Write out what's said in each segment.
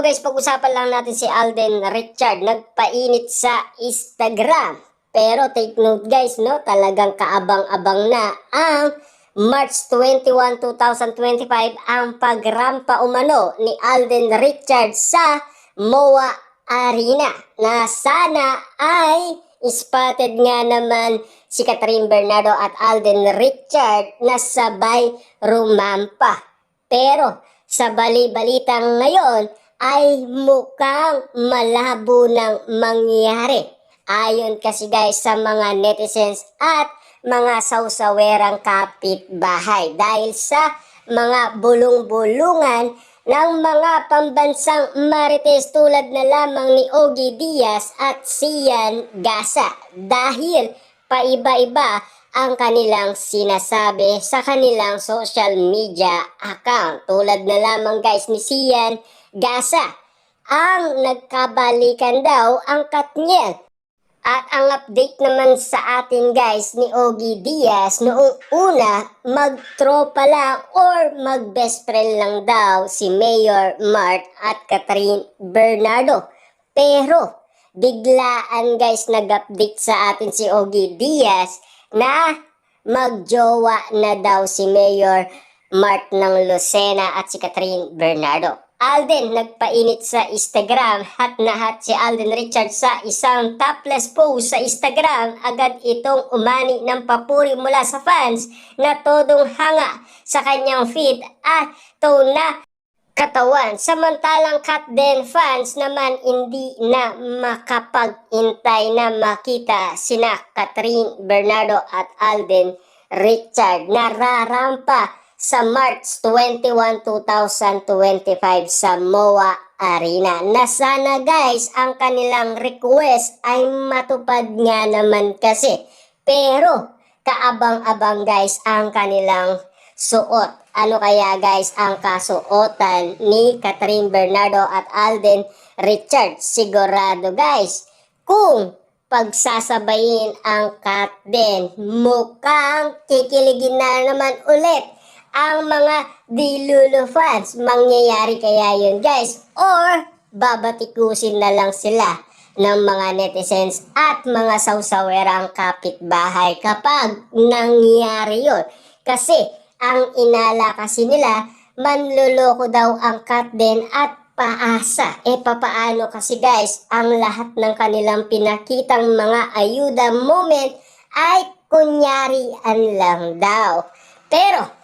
guys, pag-usapan lang natin si Alden Richard. Nagpainit sa Instagram. Pero take note guys, no? Talagang kaabang-abang na ang March 21, 2025 ang pagrampa umano ni Alden Richard sa MOA Arena na sana ay spotted nga naman si Catherine Bernardo at Alden Richard na sabay rumampa. Pero sa bali-balitang ngayon ay mukhang malabo nang mangyari. Ayon kasi guys sa mga netizens at mga sausawerang kapitbahay dahil sa mga bulong-bulungan ng mga pambansang marites tulad na lamang ni Ogie Diaz at Sian Gasa dahil paiba-iba ang kanilang sinasabi sa kanilang social media account. Tulad na lamang guys ni Sian Gasa, ang nagkabalikan daw ang Katniel. At ang update naman sa atin guys ni Ogie Diaz, noong una magtropa lang or mag-best friend lang daw si Mayor Mart at Catherine Bernardo. Pero biglaan guys nag-update sa atin si Ogie Diaz na magjowa na daw si Mayor Mart ng Lucena at si Catherine Bernardo. Alden nagpainit sa Instagram, hat na hat si Alden Richard sa isang topless pose sa Instagram. Agad itong umani ng papuri mula sa fans na todong hanga sa kanyang feed at tone na katawan. Samantalang Katden fans naman hindi na makapag-intay na makita sina Catherine Bernardo at Alden Richard na rarampa sa March 21, 2025 sa MOA Arena na sana guys ang kanilang request ay matupad nga naman kasi. Pero kaabang-abang guys ang kanilang suot. Ano kaya guys ang kasuotan ni Catherine Bernardo at Alden Richard? Sigurado guys kung pagsasabayin ang Katden, mukhang kikiligin na naman ulit ang mga Dilulu fans. Mangyayari kaya yun guys? Or babatikusin na lang sila ng mga netizens at mga sausawerang kapitbahay kapag nangyari yun? Kasi ang inala kasi nila, manluloko daw ang Katden at paasa. Papaano kasi guys, ang lahat ng kanilang pinakitang mga ayuda moment ay kunyarian lang daw. Pero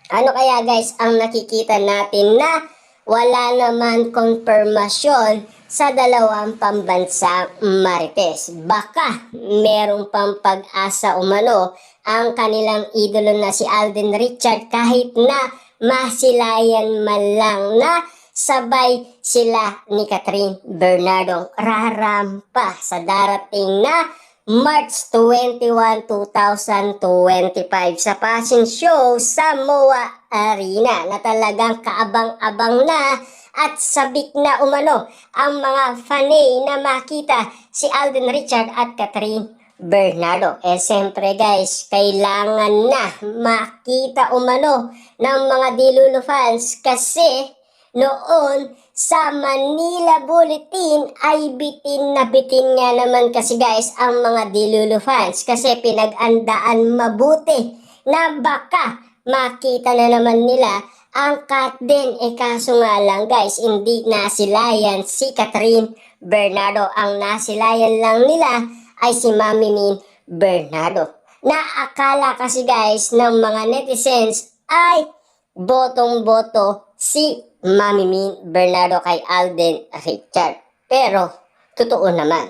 ano kaya guys ang nakikita natin na wala naman konfirmasyon sa dalawang pambansang marites? Baka merong pang pag-asa umano ang kanilang idolo na si Alden Richard kahit na masilayan man lang na sabay sila ni Catherine Bernardo rarampa sa darating na March 21, 2025 sa fashion show sa MOA Arena na talagang kaabang-abang na at sabik na umano ang mga fanay na makita si Alden Richard at Catherine Bernardo. Siyempre guys, kailangan na makita umano ng mga Dilulu fans kasi noon sa Manila Bulletin ay bitin na bitin nga naman kasi guys ang mga Dilulu fans kasi pinag-andaan mabuti na baka makita na naman nila ang Katden. Kaso nga lang guys, hindi nasilayan si Catherine Bernardo. Ang nasilayan lang nila ay si Mami Min Bernardo. Naakala kasi guys ng mga netizens ay botong-boto si Mami Min Bernardo kay Alden Richard. Pero totoo naman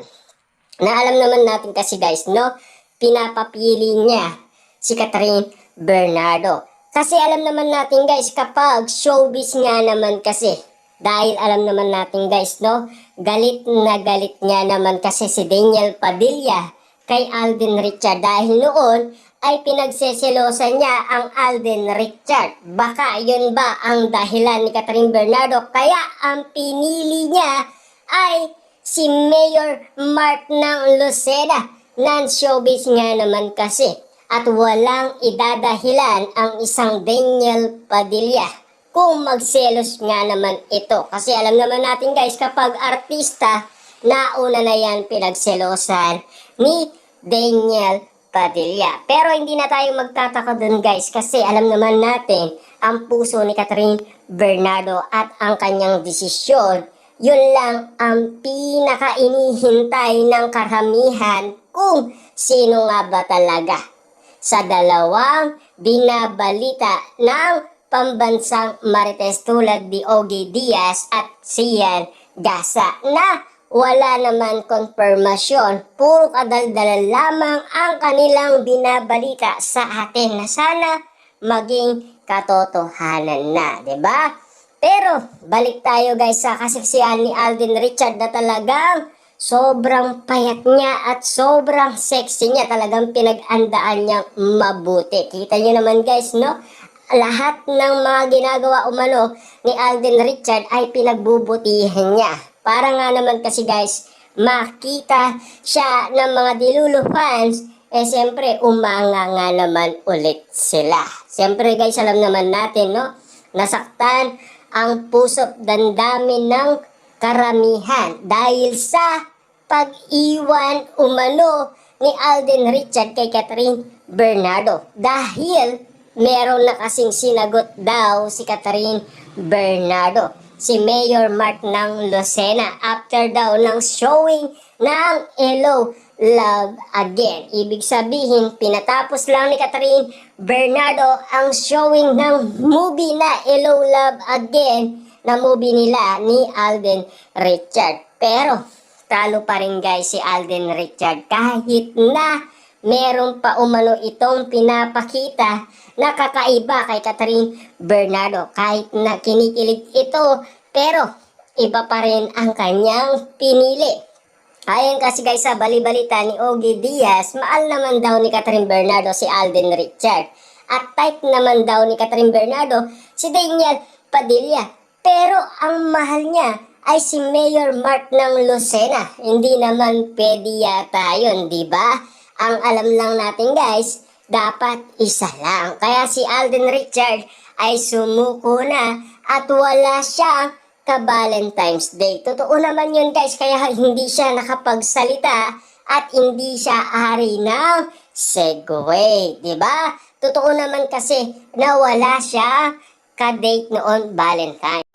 na alam naman natin kasi guys, no, pinapapili niya si Catherine Bernardo. Kasi alam naman natin guys kapag showbiz nga naman kasi, dahil alam naman natin guys, no, galit na galit nga naman kasi si Daniel Padilla kay Alden Richard dahil noon ay pinagseselosan niya ang Alden Richard. Baka yun ba ang dahilan ni Catherine Bernardo kaya ang pinili niya ay si Mayor Mart ng Lucena. Non-showbiz nga naman kasi at walang idadahilan ang isang Daniel Padilla kung magselos nga naman ito. Kasi alam naman natin guys, kapag artista, nauna na yan pinagselosan ni Daniel Padilla. Pero hindi na tayo magtataka dun guys, kasi alam naman natin ang puso ni Catherine Bernardo at ang kanyang desisyon. Yun lang ang pinaka-inihintay ng karamihan kung sino nga ba talaga sa dalawang binabalita ng pambansang marites tulad ni Ogie Diaz at Sian Gasa na wala naman konfirmasyon. Puro kadaldalan lamang ang kanilang binabalita sa atin na sana maging katotohanan na, 'di ba? Pero balik tayo guys sa kasaksihan ni Alden Richard na talagang sobrang payat niya at sobrang sexy niya. Talagang pinag-andaan niyang mabuti. Kita niyo naman guys, no? Lahat ng mga ginagawa umano ni Alden Richard ay pinagbubutihan niya. Para nga naman kasi guys, makita siya ng mga Dilulo fans, siyempre umanga nga naman ulit sila. Siyempre guys, alam naman natin, no? Nasaktan ang puso't damdamin ng karamihan dahil sa pag-iwan umano ni Alden Richard kay Catherine Bernardo. Dahil meron na kasing sinagot daw si Catherine Bernardo, si Mayor Mark ng Lucena, after daw ng showing ng Hello Love Again. Ibig sabihin, pinatapos lang ni Catherine Bernardo ang showing ng movie na Hello Love Again, na movie nila ni Alden Richard. Pero talo pa rin guys si Alden Richard kahit na meron pa umano itong pinapakita na kakaiba kay Catherine Bernardo. Kahit na kinikilig ito, pero iba pa rin ang kanyang pinili. Ayon kasi guys sa balibalita ni Ogie Diaz, mahal naman daw ni Catherine Bernardo si Alden Richard. At type naman daw ni Catherine Bernardo si Daniel Padilla. Pero ang mahal niya ay si Mayor Mark ng Lucena. Hindi naman pwede yata yun, di ba? Ang alam lang natin guys, dapat isa lang. Kaya si Alden Richard ay sumuko na at wala siyang ka-Valentine's Day. Totoo naman yun guys, kaya hindi siya nakapagsalita at hindi siya ari ng segue, di ba? Totoo naman kasi na wala siya ka-date noon Valentine.